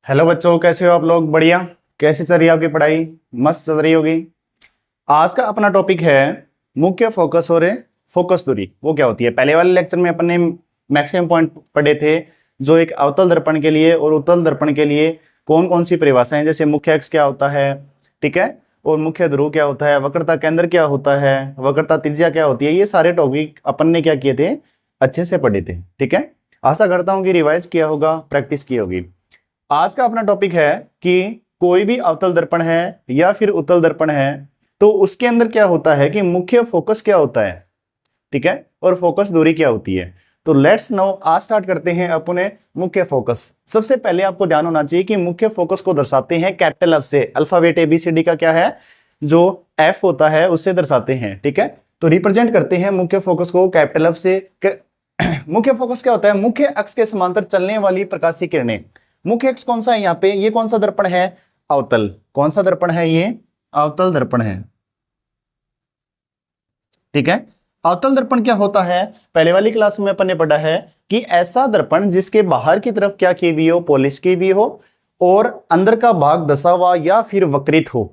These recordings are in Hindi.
हेलो बच्चों, कैसे हो आप लोग? बढ़िया। कैसे चल रही है आपकी पढ़ाई? मस्त चल रही होगी। आज का अपना टॉपिक है मुख्य फोकस और फोकस दूरी। वो क्या होती है? पहले वाले लेक्चर में अपन ने मैक्सिमम पॉइंट पढ़े थे, जो एक अवतल दर्पण के लिए और उत्तल दर्पण के लिए कौन कौन सी परिभाषाएं, जैसे मुख्य अक्ष क्या होता है, ठीक है, और मुख्य ध्रुव क्या होता है, वक्रता केंद्र क्या होता है, वक्रता त्रिज्या क्या होती है। ये सारे टॉपिक अपन ने क्या किए थे, अच्छे से पढ़े थे। ठीक है, आशा करता हूँ कि रिवाइज किया होगा, प्रैक्टिस की होगी। आज का अपना टॉपिक है कि कोई भी अवतल दर्पण है या फिर उत्तल दर्पण है, तो उसके अंदर क्या होता है कि मुख्य फोकस क्या होता है, ठीक है, और फोकस दूरी क्या होती है। तो लेट्स नाउ आज स्टार्ट करते हैं अपने मुख्य फोकस। सबसे पहले आपको ध्यान होना चाहिए कि मुख्य फोकस को दर्शाते हैं कैपिटल एफ से। अल्फाबेट ABCD का क्या है, जो एफ होता है उससे दर्शाते हैं। ठीक है, तो रिप्रेजेंट करते हैं मुख्य फोकस को कैपिटल एफ से। मुख्य फोकस क्या होता है? मुख्य अक्ष के समांतर चलने वाली प्रकाशीय किरणें। मुख्य अक्ष कौन सा है यहाँ पे? ये कौन सा दर्पण है? अवतल। कौन सा दर्पण है? ये अवतल दर्पण है। ठीक है, अवतल दर्पण क्या होता है? पहले वाली क्लास में अपन ने पढ़ा है कि ऐसा दर्पण जिसके बाहर की तरफ क्या की हुई हो, पॉलिश की हुई हो, और अंदर का भाग दसा हुआ या फिर वक्रित हो।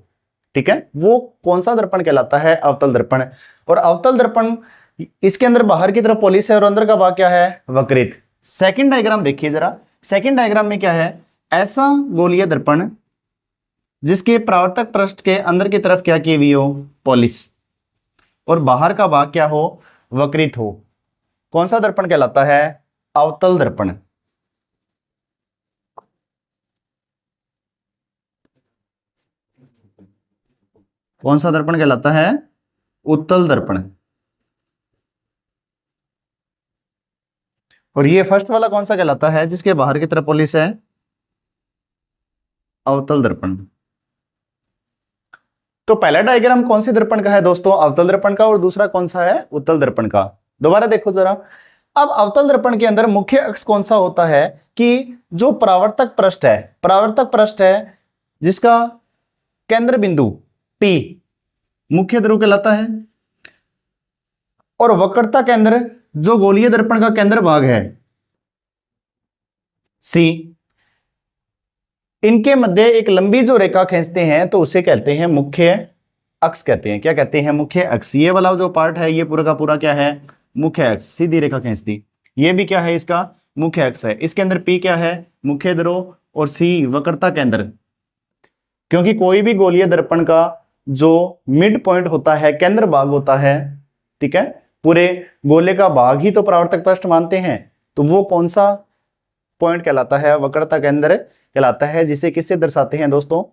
ठीक है, वो कौन सा दर्पण कहलाता है? अवतल दर्पण। और अवतल दर्पण, इसके अंदर बाहर की तरफ पॉलिश है और अंदर का भाग क्या है? वक्रित। सेकंड डायग्राम देखिए जरा। सेकंड डायग्राम में क्या है? ऐसा गोलीय दर्पण जिसके परावर्तक पृष्ठ के अंदर की तरफ क्या की हुई हो? पॉलिश, और बाहर का भाग क्या हो? वक्रित हो। कौन सा दर्पण कहलाता है? अवतल दर्पण। कौन सा दर्पण कहलाता है? उत्तल दर्पण। और ये फर्स्ट वाला कौन सा कहलाता है, जिसके बाहर की तरफ पॉलिश है? अवतल दर्पण। तो पहला डायग्राम कौन से दर्पण का है दोस्तों? अवतल दर्पण का। और दूसरा कौन सा है? उत्तल दर्पण का। दोबारा देखो जरा। अब अवतल दर्पण के अंदर मुख्य अक्ष कौन सा होता है कि जो परावर्तक पृष्ठ है, परावर्तक पृष्ठ है जिसका केंद्र बिंदु P मुख्य ध्रुव कहलाता है, और वक्रता केंद्र जो गोलीय दर्पण का केंद्र भाग है C, इनके मध्य एक लंबी जो रेखा खींचते हैं तो उसे कहते हैं मुख्य अक्ष कहते हैं। क्या कहते हैं? मुख्य अक्ष। ये वाला जो पार्ट है ये पूरा का पूरा क्या है? मुख्य अक्ष। सीधी रेखा खींचती, ये भी क्या है? इसका मुख्य अक्ष है। इसके अंदर P क्या है? मुख्य ध्रुव, और C वक्रता केंद्र। क्योंकि कोई भी गोलीय दर्पण का जो मिड पॉइंट होता है, केंद्र भाग होता है, ठीक है, पूरे गोले का भाग ही तो परावर्तक पृष्ठ मानते हैं, तो वो कौन सा पॉइंट कहलाता है? वक्रता केंद्र कहलाता है, जिसे किससे दर्शाते हैं दोस्तों?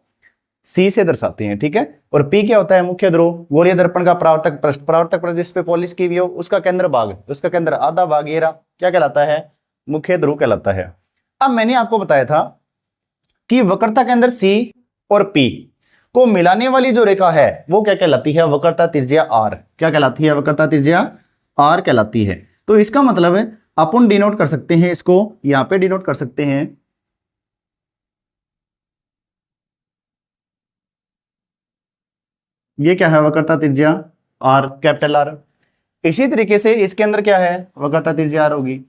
C से दर्शाते हैं। ठीक है, और P क्या होता है? मुख्य ध्रुव। गोलीय दर्पण का परावर्तक पृष्ठ, परावर्तक पृष्ठ जिस पे पॉलिश की हुई हो, उसका केंद्र भाग, उसका केंद्र आधा भाग ये रहा, क्या कहलाता है? मुख्य ध्रुव कहलाता है। अब मैंने आपको बताया था कि वक्रता केंद्र C और P को मिलाने वाली जो रेखा है वो क्या कहलाती है? वक्रता त्रिज्या R। क्या कहलाती है? वक्रता त्रिज्या R कहलाती है। तो इसका मतलब है अपन डिनोट कर सकते हैं, इसको यहां पे डिनोट कर सकते हैं, ये क्या है? वक्रता त्रिज्या R, कैपिटल R। इसी तरीके से इसके अंदर क्या है? वक्रता त्रिज्या R होगी।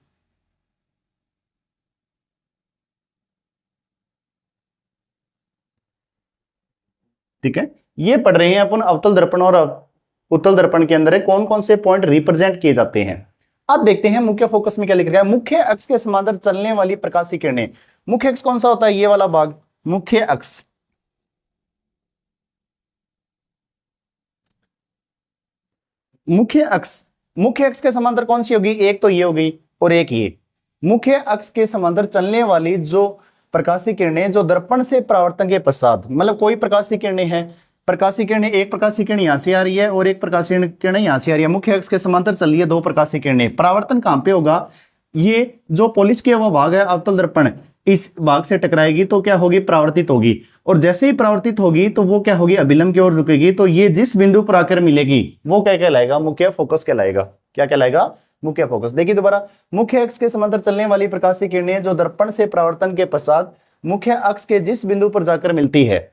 ठीक है, ये पढ़ रहे हैं अपन अवतल दर्पण और उत्तल दर्पण के अंदर कौन कौन से पॉइंट रिप्रेजेंट किए जाते हैं। अब देखते हैं मुख्य फोकस में क्या लिख रहा है। मुख्य अक्ष के समांतर चलने वाली प्रकाशीय किरणें। मुख्य अक्ष कौन सा होता है? ये वाला भाग मुख्य अक्ष। मुख्य अक्ष, मुख्य अक्ष के समांतर कौन सी होगी? एक तो ये होगी और एक ये। मुख्य अक्ष के समांतर चलने वाली जो प्रकाशीय किरणें जो दर्पण से परावर्तन के पश्चात, मतलब कोई प्रकाशीय किरणें हैं, प्रकाशीय किरणें, एक प्रकाशीय किरण यहां से आ रही है और एक प्रकाशीय किरण यहां से आ रही है। मुख्य अक्ष के समांतर चल रही है दो प्रकाशीय किरणें। परावर्तन कहां पे होगा? ये जो पॉलिश किया हुआ भाग है अवतल दर्पण, इस भाग से टकराएगी तो क्या होगी? परावर्तित होगी। और जैसे ही परावर्तित होगी तो वो क्या होगी? अभिलंब की ओर झुकेगी। तो ये जिस बिंदु पर आकर मिलेगी वो क्या कहलाएगा? मुख्य फोकस कहलाएगा। क्या कहलाएगा? मुख्य फोकस। देखिए दोबारा, मुख्य अक्ष के समांतर चलने वाली प्रकाशीय किरणें जो दर्पण से परावर्तन के पश्चात मुख्य अक्ष के जिस बिंदु पर जाकर मिलती है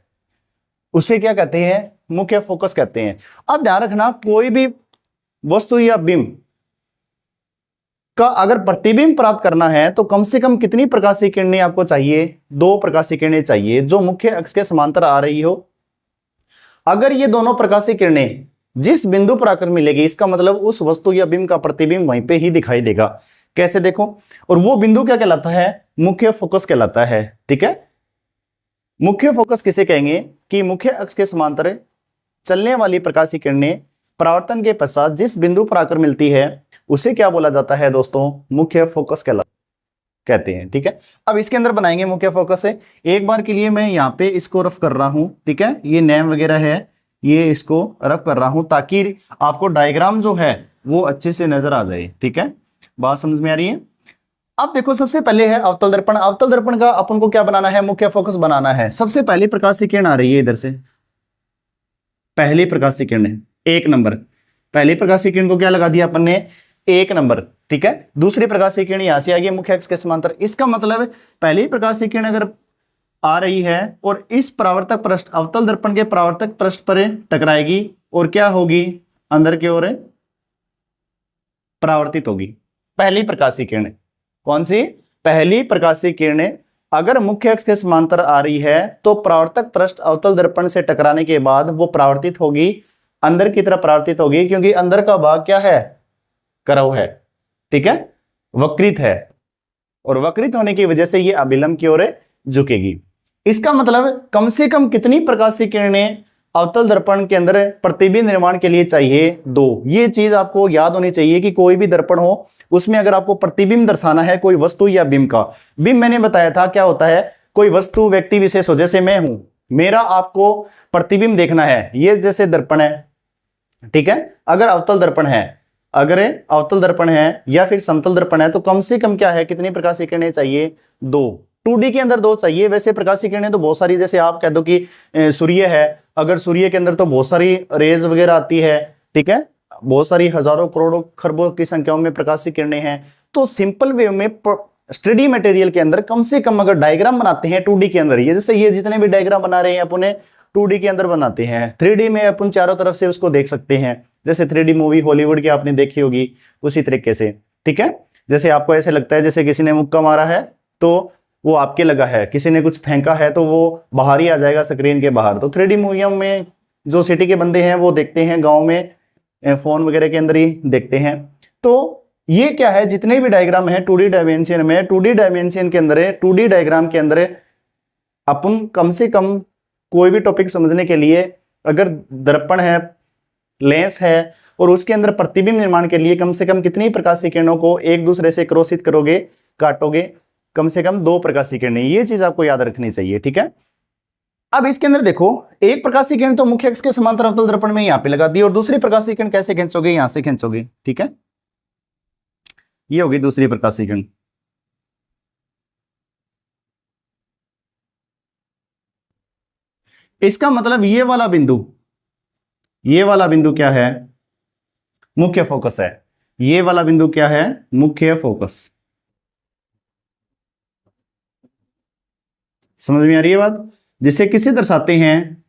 उसे क्या कहते हैं? मुख्य फोकस कहते हैं। अब ध्यान रखना, कोई भी वस्तु या बिंब का अगर प्रतिबिंब प्राप्त करना है तो कम से कम कितनी प्रकाशीय किरणें आपको चाहिए? 2 प्रकाशीय किरणें चाहिए जो मुख्य अक्ष के समांतर आ रही हो। अगर ये दोनों प्रकाशीय किरणें जिस बिंदु पर आकर मिलेगी, इसका मतलब उस वस्तु या बिंब का प्रतिबिंब वहीं पे ही दिखाई देगा। कैसे देखो, और वो बिंदु क्या कहलाता है? मुख्य फोकस कहलाता है। ठीक है, मुख्य फोकस किसे कहेंगे? कि मुख्य अक्ष के समांतर चलने वाली प्रकाशीय किरणें परावर्तन के पश्चात जिस बिंदु पर आकर मिलती है उसे क्या बोला जाता है दोस्तों? मुख्य फोकस कहते हैं। ठीक है, अब इसके अंदर बनाएंगे मुख्य फोकस है। एक बार के लिए मैं यहाँ पे इसको रफ कर रहा हूं। ठीक है, ये नेम वगैरह है, ये इसको रफ कर रहा हूं ताकि आपको डायग्राम जो है वो अच्छे से नजर आ जाए। ठीक है, बात समझ में आ रही है? अब देखो, सबसे पहले है अवतल दर्पण। अवतल दर्पण का अपन को क्या बनाना है? मुख्य फोकस बनाना है। सबसे पहली प्रकाशीय किरण आ रही है इधर से, पहली प्रकाशीय किरण 1 नंबर। पहली प्रकाशीय किरण को क्या लगा दिया अपन ने? 1 नंबर। ठीक है, दूसरी प्रकाशीय किरण यहां से आएगी मुख्य अक्ष के समांतर। इसका मतलब पहली प्रकाशीय किरण अगर आ रही है और इस परावर्तक पृष्ठ, अवतल दर्पण के परावर्तक पृष्ठ पर टकराएगी और क्या होगी? अंदर की ओर परावर्तित होगी। पहली प्रकाशीय किरण कौन सी? पहली प्रकाशीय किरण अगर मुख्य अक्ष के समांतर आ रही है तो परावर्तक पृष्ठ अवतल दर्पण से टकराने के बाद वो परावर्तित होगी, अंदर की तरफ परावर्तित होगी, क्योंकि अंदर का भाग क्या है? कर्व है। ठीक है, वक्रित है, और वक्रित होने की वजह से ये अभिलंब की ओर झुकेगी। इसका मतलब कम से कम कितनी प्रकाशीय किरणें अवतल दर्पण के अंदर प्रतिबिंब निर्माण के लिए चाहिए? 2। ये चीज आपको याद होनी चाहिए कि कोई भी दर्पण हो उसमें अगर आपको प्रतिबिंब दर्शाना है कोई वस्तु या बिंब का, बिंब मैंने बताया था क्या होता है? कोई वस्तु, व्यक्ति विशेष हो, जैसे मैं हूं, मेरा आपको प्रतिबिंब देखना है, ये जैसे दर्पण है। ठीक है, अगर अवतल दर्पण है, अगर अवतल दर्पण है या फिर समतल दर्पण है तो कम से कम क्या है? कितनी प्रकाशीय किरणें चाहिए? 2। 2D के अंदर 2 चाहिए। वैसे प्रकाशीय किरणें तो बहुत सारी, जैसे आप कह दो कि सूर्य है, अगर सूर्य के अंदर तो बहुत सारी रेज वगैरह आती है। ठीक है, बहुत सारी हजारों करोड़ों खरबों की संख्याओं में प्रकाशीय किरणें हैं। तो सिंपल वे में स्टडी मटेरियल के अंदर कम से कम अगर डायग्राम बनाते हैं 2D के अंदर, ये जैसे ये जितने भी डायग्राम बना रहे हैं अपन 2D के अंदर बनाते हैं। 3D में अपन चारों तरफ से उसको देख सकते हैं, जैसे 3D मूवी हॉलीवुड की आपने देखी होगी उसी तरीके से। ठीक है, जैसे आपको ऐसे लगता है जैसे किसी ने मुक्का मारा है तो वो आपके लगा है, किसी ने कुछ फेंका है तो वो बाहर ही आ जाएगा स्क्रीन के बाहर। तो 3D मूवियों में जो सिटी के बंदे हैं वो देखते हैं, गाँव में फोन वगैरह के अंदर ही देखते हैं। तो ये क्या है? जितने भी डायग्राम है 2D डायमेंशन में, 2D डायमेंशन के अंदर, 2D डायग्राम के अंदर अपन कम से कम कोई भी टॉपिक समझने के लिए अगर दर्पण है, लेंस है और उसके अंदर प्रतिबिंब निर्माण के लिए कम से कम कितनी प्रकाशीय किरणों को एक दूसरे से क्रॉसित करोगे, काटोगे? कम से कम 2 प्रकाशीय किरणें। ये चीज आपको याद रखनी चाहिए। ठीक है, अब इसके अंदर देखो, एक प्रकाशीय किरण तो मुख्य अक्ष के समांतर अवतल दर्पण में यहाँ पे लगा दी, और दूसरी प्रकाशीय किरण कैसे खींचोगे? यहां से खींचोगे। ठीक है, ये होगी दूसरी प्रकाशीय किरण। इसका मतलब ये वाला बिंदु, ये वाला बिंदु क्या है? मुख्य फोकस है। ये वाला बिंदु क्या है? मुख्य फोकस। समझ में आ रही है बात? जिसे किसे दर्शाते हैं?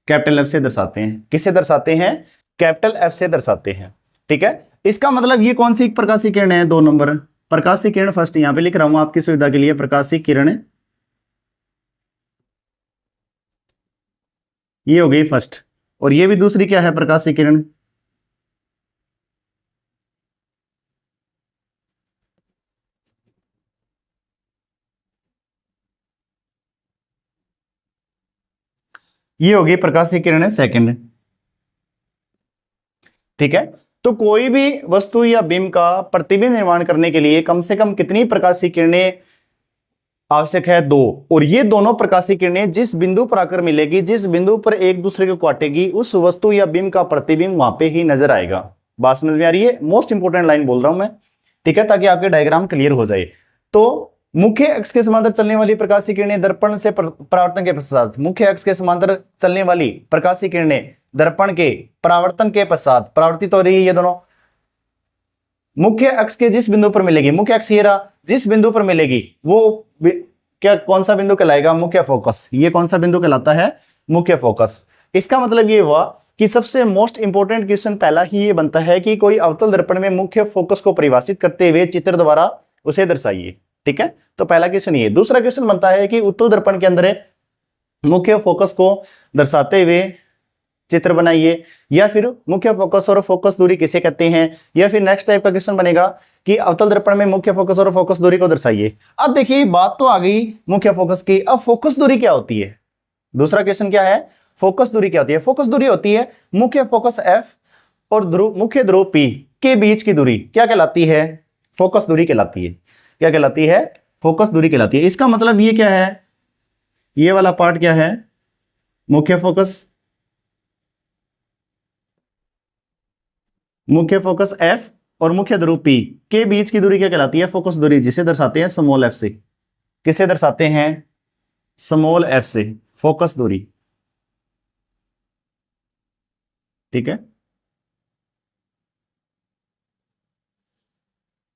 कैपिटल एफ से दर्शाते हैं। किसे दर्शाते हैं? कैपिटल एफ से दर्शाते हैं। ठीक है, इसका मतलब ये कौन सी प्रकाशीय किरण है? 2 नंबर प्रकाशीय किरण। फर्स्ट यहां पे लिख रहा हूं आपकी सुविधा के लिए, प्रकाशीय किरण ये हो गई फर्स्ट, और ये भी दूसरी क्या है? प्रकाशीय किरण। ये हो गई प्रकाशीय किरण सेकंड। ठीक है, तो कोई भी वस्तु या बिंब का प्रतिबिंब निर्माण करने के लिए कम से कम कितनी प्रकाशीय किरणें आवश्यक है? 2। और ये दोनों प्रकाशीय किरणें जिस बिंदु पर आकर मिलेगी, जिस बिंदु पर एक दूसरे को काटेगी, उस वस्तु या बिंब का प्रतिबिंब वहां पे ही नजर आएगा। बात समझ में आ रही है? मोस्ट इंपोर्टेंट लाइन बोल रहा हूं मैं। ठीक है, ताकि आपके डायग्राम क्लियर हो जाए। तो मुख्य अक्ष के समांतर चलने वाली प्रकाशीय किरणें दर्पण से परावर्तन के पश्चात, मुख्य अक्ष के समांतर चलने वाली प्रकाशीय किरणें दर्पण के परावर्तन के पश्चात परावर्तित हो रही है। ये दोनों मुख्य अक्ष के जिस बिंदु पर मिलेगी, मुख्य अक्ष ये रहा, जिस बिंदु पर मिलेगी वो क्या, कौन सा बिंदु कहलाएगा? मुख्य फोकस। ये कौन सा बिंदु कहलाता है? मुख्य फोकस। इसका मतलब ये हुआ कि सबसे मोस्ट इंपोर्टेंट क्वेश्चन पहला ही ये बनता है कि कोई अवतल दर्पण में मुख्य फोकस को परिभाषित करते हुए चित्र द्वारा उसे दर्शाइए। ठीक है, तो पहला क्वेश्चन ये। दूसरा क्वेश्चन बनता है कि उत्तल दर्पण के अंदर मुख्य फोकस को दर्शाते हुए चित्र बनाइए, या फिर मुख्य फोकस और फोकस दूरी किसे कहते हैं, या फिर नेक्स्ट टाइप का क्वेश्चन बनेगा कि अवतल दर्पण में मुख्य फोकस और फोकस दूरी को दर्शाइए। अब देखिए बात तो आ गई मुख्य फोकस की, अब फोकस दूरी क्या होती है। दूसरा क्वेश्चन क्या है, फोकस दूरी क्या होती है। फोकस दूरी होती है मुख्य फोकस एफ और मुख्य ध्रुव पी के बीच की दूरी क्या कहलाती है, फोकस दूरी कहलाती है। क्या कहलाती है, फोकस दूरी कहलाती है। इसका मतलब ये क्या है, ये वाला पार्ट क्या है, मुख्य फोकस एफ और मुख्य ध्रुव पी के बीच की दूरी क्या कहलाती है, फोकस दूरी, जिसे दर्शाते हैं स्मॉल एफ से। किसे दर्शाते हैं, स्मॉल एफ से फोकस दूरी। ठीक है,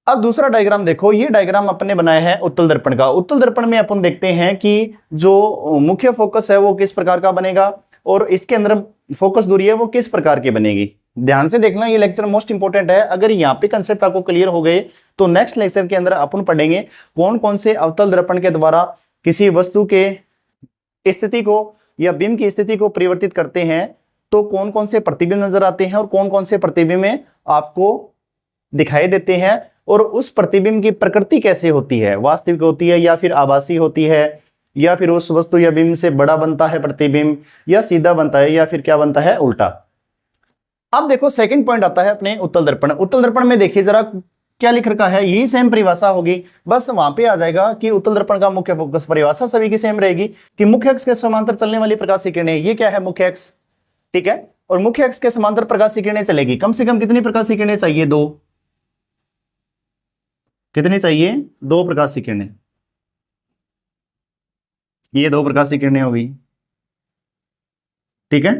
अब दूसरा डायग्राम देखो, ये डायग्राम अपने बनाया है उत्तल दर्पण का। उत्तल दर्पण में अपन देखते हैं कि जो मुख्य फोकस है वो किस प्रकार का बनेगा और इसके अंदर फोकस दूरी है वो किस प्रकार की बनेगी। ध्यान से देखना, ये लेक्चर मोस्ट इंपोर्टेंट है। अगर यहाँ पे कंसेप्ट आपको क्लियर हो गए तो नेक्स्ट लेक्चर के अंदर अपन पढ़ेंगे कौन कौन से अवतल दर्पण के द्वारा किसी वस्तु के स्थिति को या बिंब की स्थिति को परिवर्तित करते हैं, तो कौन कौन से प्रतिबिंब नजर आते हैं और कौन कौन से प्रतिबिंब में आपको दिखाई देते हैं, और उस प्रतिबिंब की प्रकृति कैसे होती है, वास्तविक होती है या फिर आभासी होती है, या फिर उस वस्तु या बिंब से बड़ा बनता है प्रतिबिंब, या सीधा बनता है, या फिर क्या बनता है, उल्टा। अब देखो सेकंड पॉइंट आता है अपने उत्तल दर्पण। उत्तल दर्पण में देखिए जरा क्या लिख रखा है, यही सेम परिभाषा होगी, बस वहां पे आ जाएगा कि उत्तल दर्पण का मुख्य फोकस, परिभाषा सभी की सेम रहेगी कि मुख्य अक्ष के समांतर चलने वाली प्रकाशीय किरणें, ये क्या है, मुख्य अक्ष। ठीक है, और मुख्य अक्ष के समांतर प्रकाशीय किरणें चलेगी, कम से कम कितनी प्रकाशीय किरणें चाहिए, दो। कितनी चाहिए, दो प्रकाशीय किरणें। ये दो प्रकाशीय किरणें होगी। ठीक है,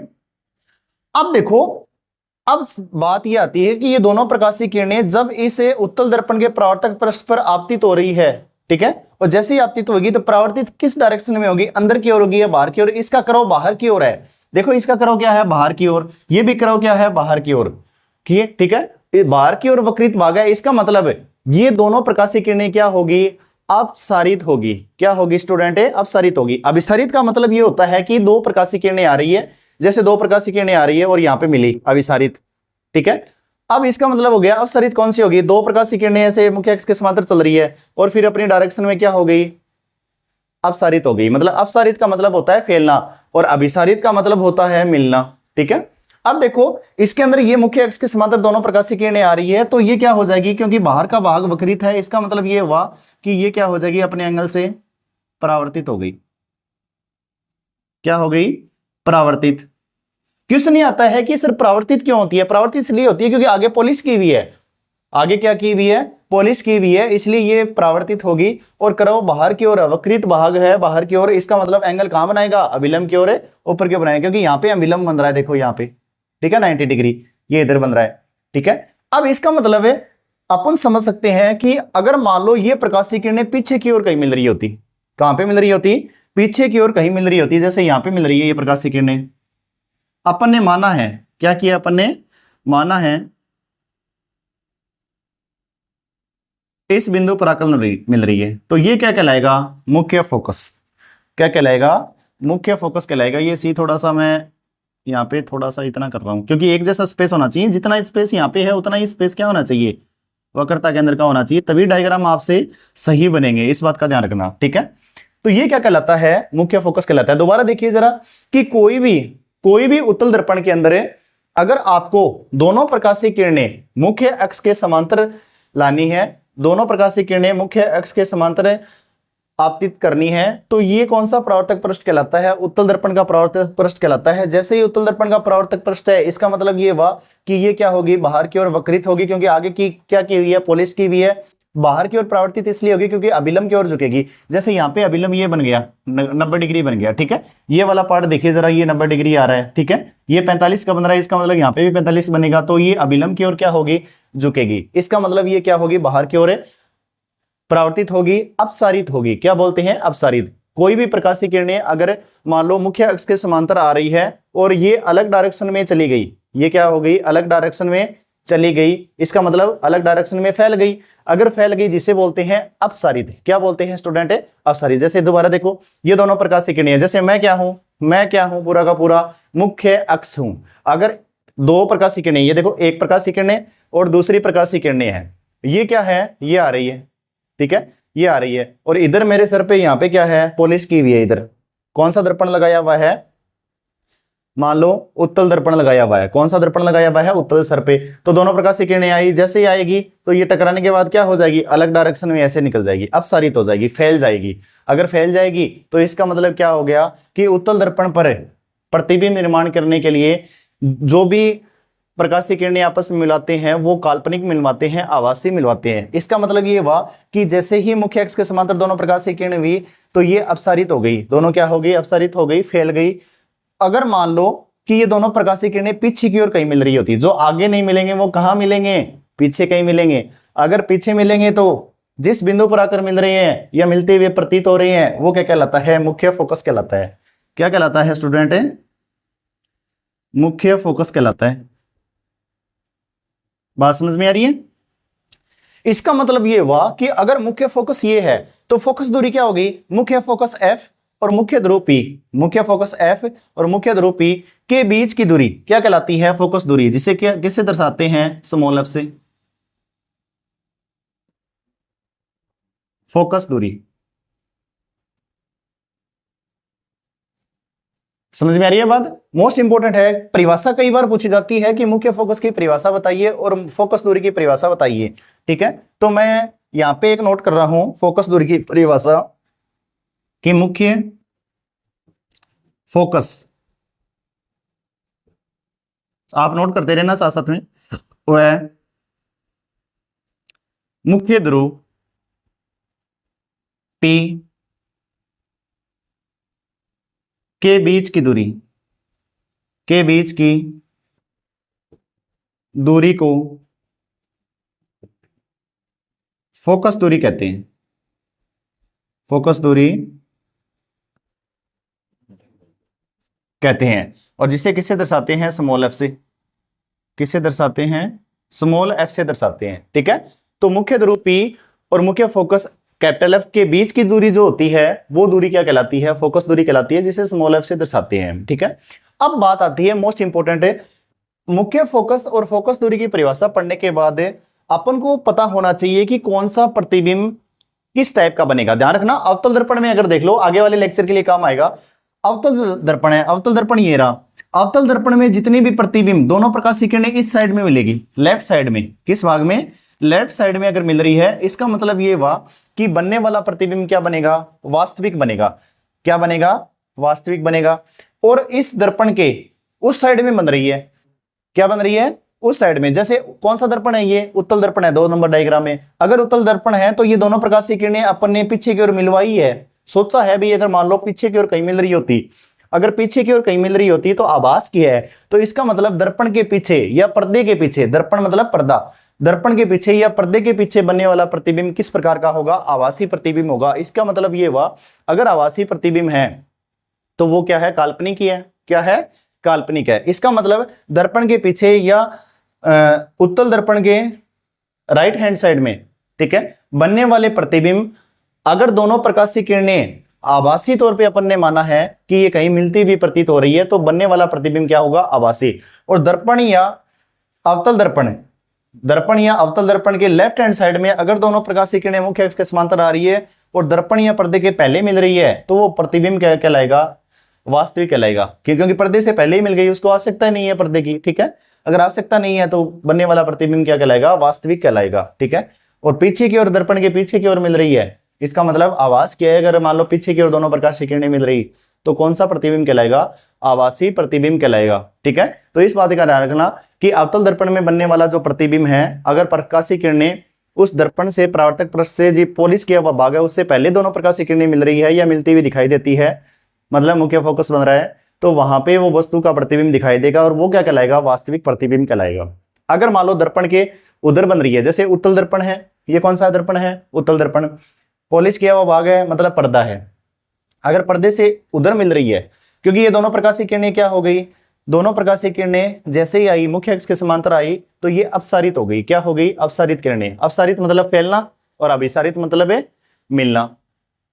अब देखो, अब बात ये आती है कि ये दोनों प्रकाशीय किरणें जब इसे उत्तल दर्पण के परावर्तक पृष्ठ पर आपतित हो रही है, ठीक है, और जैसे ही आपतित होगी तो परावर्तित किस डायरेक्शन में होगी, अंदर की ओर होगी या बाहर की ओर। इसका कर्व बाहर की ओर है, देखो इसका कर्व क्या है, बाहर की ओर, ये भी कर्व क्या है, बाहर की ओर। ठीक है, बाहर की ओर वक्रित भाग है, इसका मतलब है ये दोनों प्रकाशीय किरणें क्या होगी, अपसारित होगी। क्या होगी स्टूडेंट, अपसारित होगी। अभिसारित का मतलब ये होता है कि दो प्रकाशीय किरणें आ रही है, जैसे दो प्रकाशीय किरणें आ रही है और यहां पे मिली, अभिसारित। ठीक है, अब इसका मतलब हो गया अपसारित कौन सी होगी, दो प्रकाशीय किरणें ऐसे मुख्य अक्ष के समांतर चल रही है और फिर अपनी डायरेक्शन में क्या हो गई, अपसारित हो गई। मतलब अपसारित का मतलब होता है फैलना और अभिसारित का मतलब होता है मिलना। ठीक है, अब देखो इसके अंदर ये मुख्य अक्ष के समांतर दोनों प्रकाशीय किरणें आ रही है, तो ये क्या हो जाएगी, क्योंकि बाहर का भाग वक्रित है, इसका मतलब ये हुआ कि ये क्या हो जाएगी, अपने एंगल से परावर्तित हो गई। क्या हो गई, परावर्तित। क्वेश्चन ये आता है कि सर परावर्तित क्यों होती है, परावर्तित इसलिए होती है क्योंकि आगे पॉलिश की हुई है, आगे क्या की हुई है, पॉलिश की हुई है, इसलिए ये परावर्तित होगी। और कर्व बाहर की ओर, वक्रित भाग है बाहर की ओर, इसका मतलब एंगल कहां बनाएगा, अभिलंब की ओर, ऊपर की ओर बनाएगा, क्योंकि यहाँ पे अभिलंब बन रहा है, देखो यहाँ पे। ठीक है, 90 डिग्री ये इधर बन रहा है। ठीक है, अब इसका मतलब है अपन समझ सकते हैं कि अगर मान लो ये प्रकाशीय किरणें पीछे की ओर कहीं मिल रही होती, कहां पे मिल रही होती, पीछे की ओर कहीं मिल रही होती, जैसे यहां पे मिल रही है ये प्रकाशीय किरणें, अपन ने माना है, क्या किया अपन ने, माना है इस बिंदु पर आकलन मिल रही है, तो ये क्या कहलाएगा, मुख्य फोकस। क्या कहलाएगा, मुख्य फोकस कहलाएगा। ये सी थोड़ा सा मैं यहाँ पे थोड़ा सा इतना कर रहा हूं, क्योंकि एक जैसा स्पेस होना चाहिए, जितना स्पेस यहाँ पे है उतना ही स्पेस क्या होना चाहिए, वक्रता के अंदर का होना चाहिए, तभी डायग्राम आपसे सही बनेंगे, इस बात का ध्यान रखना। ठीक है, तो ये क्या कहलाता है, मुख्य फोकस कहलाता है। दोबारा देखिए जरा कि कोई भी उत्तल दर्पण के अंदर अगर आपको दोनों प्रकाशीय किरणें मुख्य अक्ष के समांतर लानी है, दोनों प्रकाशीय किरणें मुख्य अक्ष के समांतर आपतित करनी है, तो ये कौन सा परावर्तक पृष्ठ कहलाता है, उत्तल दर्पण का परावर्तक पृष्ठ कहलाता है। जैसे ही उत्तल दर्पण का परावर्तक पृष्ठ है, इसका मतलब ये हुआ कि ये क्या होगी, बाहर की ओर वक्रित होगी, क्योंकि आगे की क्या की हुई है, पॉलिश की हुई है। बाहर की ओर परावर्तित इसलिए होगी क्योंकि अभिलंब की ओर झुकेगी। जैसे यहाँ पे अभिलंब ये बन गया, 90 डिग्री बन गया। ठीक है, ये वाला पार्ट देखिए जरा, ये 90 डिग्री आ रहा है। ठीक है, ये 45 का बन रहा है, इसका मतलब यहाँ पे भी 45 बनेगा, तो ये अभिलंब की ओर क्या होगी, झुकेगी। इसका मतलब ये क्या होगी, बाहर की ओर परावर्तित होगी, अपसारित होगी। क्या बोलते हैं, अपसारित। कोई भी प्रकाशीय किरणें अगर मान लो मुख्य अक्ष के समांतर आ रही है और ये अलग डायरेक्शन में चली गई, ये क्या हो गई, अलग डायरेक्शन में चली गई, इसका मतलब अलग डायरेक्शन में फैल गई। अगर फैल गई जिसे बोलते हैं अपसारित। क्या बोलते हैं स्टूडेंट? अपसारित। जैसे दोबारा देखो, ये दोनों प्रकाशीय किरणें, जैसे मैं क्या हूं पूरा का पूरा मुख्य अक्ष हूं। अगर दो प्रकाशीय किरणें, ये देखो एक प्रकाशीय किरणें और दूसरी प्रकाशीय किरणें हैं, ये क्या है, ये आ रही है, ठीक है, ये आ रही है, और इधर मेरे सर पे यहाँ पे क्या है, पॉलिश की हुई है। इधर कौन सा दर्पण लगाया हुआ है, मान लो उत्तल दर्पण लगाया हुआ है। कौन सा दर्पण लगाया हुआ है, उत्तल सर पे। तो दोनों प्रकाशीय किरणें आई, जैसे ही आएगी तो ये टकराने के बाद क्या हो जाएगी, अलग डायरेक्शन में ऐसे निकल जाएगी, अपसारित हो जाएगी, फैल जाएगी। अगर फैल जाएगी तो इसका मतलब क्या हो गया कि उत्तल दर्पण पर प्रतिबिंब निर्माण करने के लिए जो भी प्रकाशीय किरणें आपस में मिलाते हैं वो काल्पनिक मिलवाते हैं, आभासी मिलवाते हैं। इसका मतलब ये हुआ कि जैसे ही मुख्य अक्ष के समांतर दोनों प्रकाशीय किरणें हुई तो ये अपसारित हो गई, दोनों क्या हो गई, अपसारित हो गई, फैल गई। अगर मान लो कि ये दोनों प्रकाशीय किरणें पीछे की ओर कहीं मिल रही होती, जो आगे नहीं मिलेंगे वो कहां मिलेंगे, पीछे कहीं मिलेंगे। अगर पीछे मिलेंगे तो जिस बिंदु पर आकर मिल रहे हैं या मिलते हुए प्रतीत हो रहे हैं वो क्या कहलाता है, मुख्य फोकस कहलाता है। क्या कहलाता है स्टूडेंट, मुख्य फोकस कहलाता है। बात समझ में आ रही है? इसका मतलब ये हुआ कि अगर मुख्य फोकस ये है तो फोकस दूरी क्या होगी, मुख्य फोकस F और मुख्य ध्रुव P, मुख्य फोकस F और मुख्य ध्रुव P के बीच की दूरी क्या कहलाती है, फोकस दूरी, जिसे क्या किससे दर्शाते हैं, स्मॉल f से, फोकस दूरी। समझ में आ रही है बात? मोस्ट इंपोर्टेंट है, परिभाषा कई बार पूछी जाती है कि मुख्य फोकस की परिभाषा बताइए और फोकस दूरी की परिभाषा बताइए, ठीक है। तो मैं यहां पे एक नोट कर रहा हूं फोकस दूरी की परिभाषा कि मुख्य फोकस, आप नोट करते रहना साथ साथ में, वह मुख्य ध्रुव P के बीच की दूरी, के बीच की दूरी को फोकस दूरी कहते हैं, फोकस दूरी कहते हैं। और जिसे किससे दर्शाते हैं, स्मॉल f से, किससे दर्शाते हैं, स्मॉल f से दर्शाते हैं, ठीक है। तो मुख्य ध्रुव P और मुख्य फोकस कैपिटल F के बीच की दूरी जो होती है वो दूरी क्या कहलाती है, फोकस दूरी कहलाती है, जिसे स्मॉल f से दर्शाते हैं, ठीक है। अब बात आती है मोस्ट इंपोर्टेंट है, मुख्य फोकस और फोकस दूरी की परिभाषा पढ़ने के बाद अपन को पता होना चाहिए कि कौन सा प्रतिबिंब किस टाइप का बनेगा। ध्यान रखना, अवतल दर्पण में अगर देख लो, आगे वाले लेक्चर के लिए काम आएगा। अवतल दर्पण है, अवतल दर्पण ये रहा, अवतल दर्पण में जितनी भी प्रतिबिंब दोनों प्रकाशीय किरणें इस साइड में मिलेगी, लेफ्ट साइड में, किस भाग में, लेफ्ट साइड में अगर मिल रही है, इसका मतलब ये हुआ कि बनने वाला प्रतिबिंब क्या बनेगा, वास्तविक बनेगा। क्या बनेगा, वास्तविक बनेगा। और इस दर्पण के उस साइड में बन रही है, क्या बन रही है, उस साइड में। जैसे कौन सा दर्पण है, ये उत्तल दर्पण है, 2 नंबर डायग्राम में। अगर उत्तल दर्पण है तो ये दोनों प्रकाशीय किरणें अपन ने पीछे की ओर मिलवाई है, सोचा है भी, अगर मान लो पीछे की ओर कहीं मिल रही होती, अगर पीछे की ओर कहीं मिल रही होती तो आभास की है, तो इसका मतलब दर्पण के पीछे या पर्दे के पीछे, दर्पण मतलब पर्दा, दर्पण के पीछे या पर्दे के पीछे बनने वाला प्रतिबिंब किस प्रकार का होगा, आभासी प्रतिबिंब होगा। इसका मतलब ये हुआ, अगर आभासी प्रतिबिंब है तो वो क्या है, काल्पनिक ही है। क्या है, काल्पनिक है। इसका मतलब दर्पण के पीछे या उत्तल दर्पण के राइट हैंड साइड में, ठीक है, बनने वाले प्रतिबिंब, अगर दोनों प्रकाशीय किरणें आभासी तौर पे अपन ने माना है कि ये कहीं मिलती हुई प्रतीत हो रही है, तो बनने वाला प्रतिबिंब क्या होगा, आभासी। और दर्पण या अवतल दर्पण, दर्पण या अवतल दर्पण के लेफ्ट हैंड साइड में अगर दोनों प्रकाशीय किरणें मुख्य अक्ष के समांतर आ रही है और दर्पण या पर्दे के पहले मिल रही है, तो वो प्रतिबिंब क्या कहलाएगा, वास्तविक कहलाएगा। क्योंकि पर्दे से पहले ही मिल गई, उसको आवश्यकता नहीं है पर्दे की, ठीक है। अगर आवश्यकता नहीं है तो बनने वाला प्रतिबिंब क्या कहलाएगा, वास्तविक कहलाएगा, ठीक है। और पीछे की ओर, दर्पण के पीछे की ओर मिल रही है, इसका मतलब आभास क्या है, अगर मान लो पीछे की ओर दोनों प्रकाशीय किरणें मिल रही तो कौन सा प्रतिबिंब कहलाएगा, आभासी प्रतिबिंब कहलाएगा, ठीक है। तो इस बात का ध्यान रखना कि अवतल दर्पण में बनने वाला जो प्रतिबिंब है, अगर प्रकाशीय किरणें उस दर्पण से परावर्तक पृष्ठ से जो पॉलिश किया हुआ भाग है उससे पहले दोनों प्रकाशीय किरणें मिल रही है या मिलती हुई दिखाई देती है, मतलब मुख्य फोकस बन रहा है, तो वहां पे वो वस्तु का प्रतिबिंब दिखाई देगा और वो क्या कहलाएगा, वास्तविक प्रतिबिंब कहलाएगा। अगर मान लो दर्पण के उधर बन रही है, जैसे उत्तल दर्पण है, ये कौन सा दर्पण है, उत्तल दर्पण, पॉलिश किया हुआ भाग है मतलब पर्दा है, अगर पर्दे से उधर मिल रही है, क्योंकि ये दोनों प्रकाशीय किरणें क्या हो गई, दोनों प्रकाशीय किरणें जैसे ही आई मुख्य अक्ष के समांतर आई तो ये अपसारित हो गई। क्या हो गई? अपसारित किरणें। अपसारित मतलब फैलना और अभिसारित मतलब है मिलना।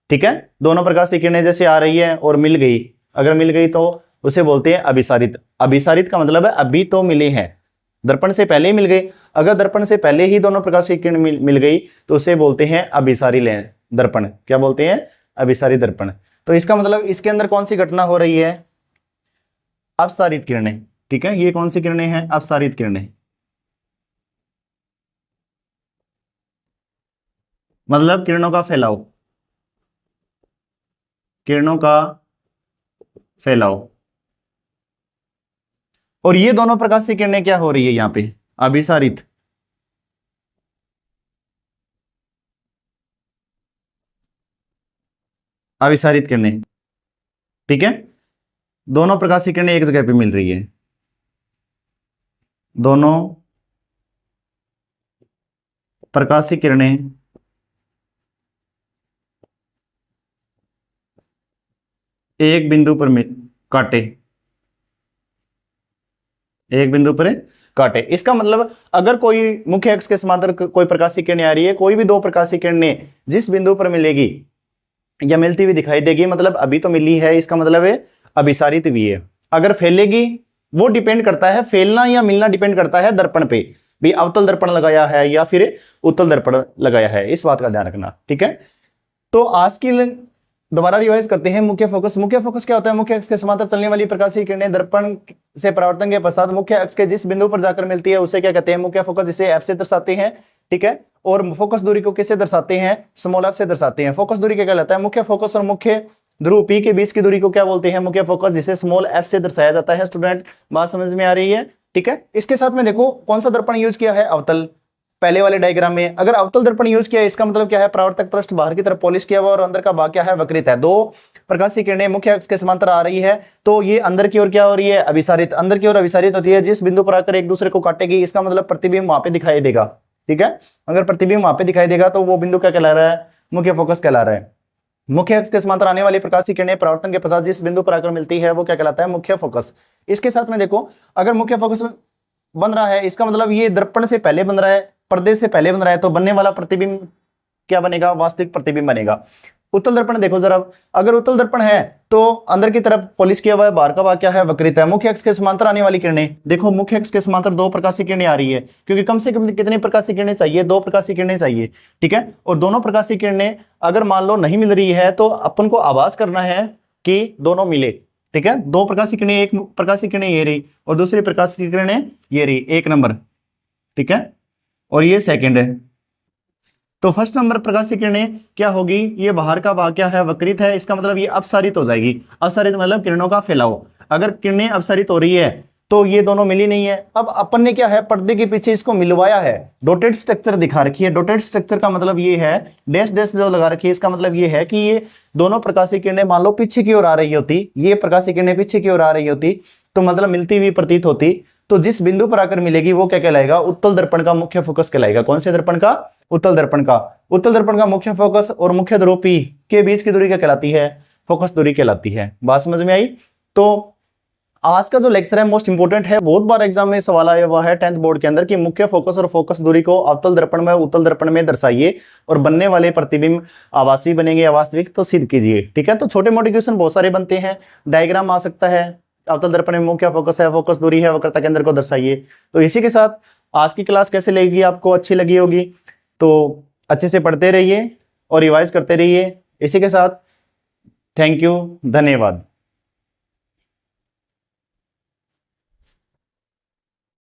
ठीक है, दोनों प्रकाशीय किरणें जैसे आ रही है और मिल गई, अगर मिल गई तो उसे बोलते हैं अभिसारित। अभिसारित का मतलब है अभी तो मिले हैं, दर्पण से पहले ही मिल गई। अगर दर्पण से पहले ही दोनों प्रकाशीय किरण मिल गई तो उसे बोलते हैं अभिसारी दर्पण। क्या बोलते हैं? अभिसारी दर्पण। तो इसका मतलब इसके अंदर कौन सी घटना हो रही है? अपसारित किरणें। ठीक है, ये कौन सी किरणें हैं? अपसारित किरणें। मतलब किरणों का फैलाव, किरणों का फैलाव। और ये दोनों प्रकाशीय किरणें क्या हो रही है यहां पे? अभिसारित। अभिसारित किरणें। ठीक है, दोनों प्रकाशीय किरणें एक जगह पे मिल रही है, दोनों प्रकाशीय किरणें एक बिंदु पर काटे, एक बिंदु पर काटे। इसका मतलब अगर कोई मुख्य अक्ष के समांतर कोई प्रकाशीय किरण आ रही है, कोई भी दो प्रकाशीय किरणें जिस बिंदु पर मिलेगी या मिलती हुई दिखाई देगी, मतलब अभी तो मिली है, इसका मतलब है अभिसारित भी है। अगर फैलेगी वो डिपेंड करता है, फैलना या मिलना डिपेंड करता है दर्पण पे भी, अवतल दर्पण लगाया है या फिर उत्तल दर्पण लगाया है, इस बात का ध्यान रखना। ठीक है, तो आज की दोबारा रिवाइज करते हैं। मुख्य फोकस। मुख्य फोकस क्या होता है? मुख्य अक्ष के समांतर चलने वाली प्रकाशीय किरणें दर्पण से परावर्तन के पश्चात मुख्य अक्ष के जिस बिंदु पर जाकर मिलती है उसे क्या कहते हैं? मुख्य फोकस। इसे एफ से दर्शाते हैं। ठीक है, और फोकस दूरी को किससे दर्शाते हैं? स्मॉल एफ से दर्शाते हैं। फोकस दूरी क्या कहलाता है? मुख्य फोकस और मुख्य ध्रुव पी के बीच की दूरी को क्या बोलते हैं? मुख्य फोकस, जिसे स्मॉल एफ से दर्शाया जाता है। स्टूडेंट, बात समझ में आ रही है? ठीक है, इसके साथ में देखो कौन सा दर्पण यूज किया है? अवतल। पहले वाले डायग्राम में अगर अवतल दर्पण यूज किया है, इसका मतलब क्या है? परावर्तक पृष्ठ बाहर की तरफ पॉलिश किया हुआ और अंदर का भाग क्या है? वक्रित है। दो प्रकाशीय किरणें मुख्य अक्ष के समांतर आ रही है तो ये अंदर की ओर क्या हो रही है? अभिसारित। अंदर की ओर अभिसारित होती है, जिस बिंदु पर आकर एक दूसरे को काटेगी, इसका मतलब प्रतिबिंब वहां पे दिखाई देगा। ठीक है, अगर प्रतिबिंब वहां पे दिखाई देगा तो वो बिंदु क्या कहला रहा है? मुख्य फोकस कहला रहा है। मुख्य अक्ष के समांतर आने वाली प्रकाशीय किरणें परावर्तन के पश्चात जिस बिंदु पर आकर मिलती है वो क्या कहलाता है? मुख्य फोकस। इसके साथ में देखो, अगर मुख्य फोकस बन रहा है, इसका मतलब ये दर्पण से पहले बन रहा है, पर्दे से पहले बन रहा है, तो बनने वाला प्रतिबिंब क्या बनेगा? वास्तविक प्रतिबिंब बनेगा। उत्तल दर्पण देखो जरा, अगर उत्तल दर्पण है तो अंदर की तरफ पॉलिश किया हुआ है, बाहर का भाग क्या है? वक्रित है। मुख्य अक्ष के समांतर आने वाली किरणें देखो, मुख्य अक्ष के समांतर दो प्रकाशीय किरणें आ रही है, क्योंकि कम से कम कितनी प्रकाशीय किरणें चाहिए? दो प्रकाशीय किरणें चाहिए। ठीक है, और दोनों प्रकाशीय किरणें अगर मान लो नहीं मिल रही है तो अपन को आभास करना है कि दोनों मिले। ठीक है, दो प्रकाशीय किरणें, एक प्रकाशीय किरणें ये रही और दूसरी प्रकाशीय किरणें ये रही, एक नंबर। ठीक है, और ये सेकंड है। तो फर्स्ट नंबर प्रकाशीय किरणें क्या होगी? ये बाहर का भाग क्या है? वक्रित है। इसका मतलब ये अपसारित हो जाएगी। अपसारित मतलब किरणों का फैलाव। अगर किरणें अपसारित हो रही है तो ये दोनों मिली नहीं है। अब अपन ने क्या है? पर्दे के पीछे इसको मिलवाया है, डॉटेड स्ट्रक्चर दिखा रखी है। डॉटेड स्ट्रक्चर का मतलब ये है, डैश डैश जो लगा रखी है, इसका मतलब ये है कि ये दोनों प्रकाशीय किरणें मान लो पीछे की ओर आ रही होती, ये प्रकाशीय किरणें पीछे की ओर आ रही होती तो मतलब मिलती हुई प्रतीत होती, तो जिस बिंदु पर आकर मिलेगी वो क्या कहलाएगा? उत्तल दर्पण का मुख्य फोकस कहलाएगा। कौन से दर्पण का? उत्तल दर्पण का। उत्तल दर्पण का मुख्य फोकस और मुख्य ध्रुव पी के बीच की दूरी क्या कहलाती है? फोकस दूरी कहलाती है। बात समझ में आई? तो आज का जो लेक्चर है मोस्ट इंपोर्टेंट है, बहुत बार एग्जाम में सवाल आया हुआ है 10th बोर्ड के अंदर कि मुख्य फोकस और फोकस दूरी को अवतल दर्पण में उत्तल दर्पण में दर्शाइए और बनने वाले प्रतिबिंब आभासी बनेंगे या वास्तविक, तो सिद्ध कीजिए। ठीक है, तो छोटे मोटे क्वेश्चन बहुत सारे बनते हैं, डायग्राम आ सकता है, अवतल दर्पण में मुख्य फोकस है, फोकस दूरी है, वक्रता केंद्र को दर्शाइए। तो इसी के साथ आज की क्लास कैसे लगेगी? आपको अच्छी लगी होगी तो अच्छे से पढ़ते रहिए और रिवाइज करते रहिए। इसी के साथ थैंक यू, धन्यवाद।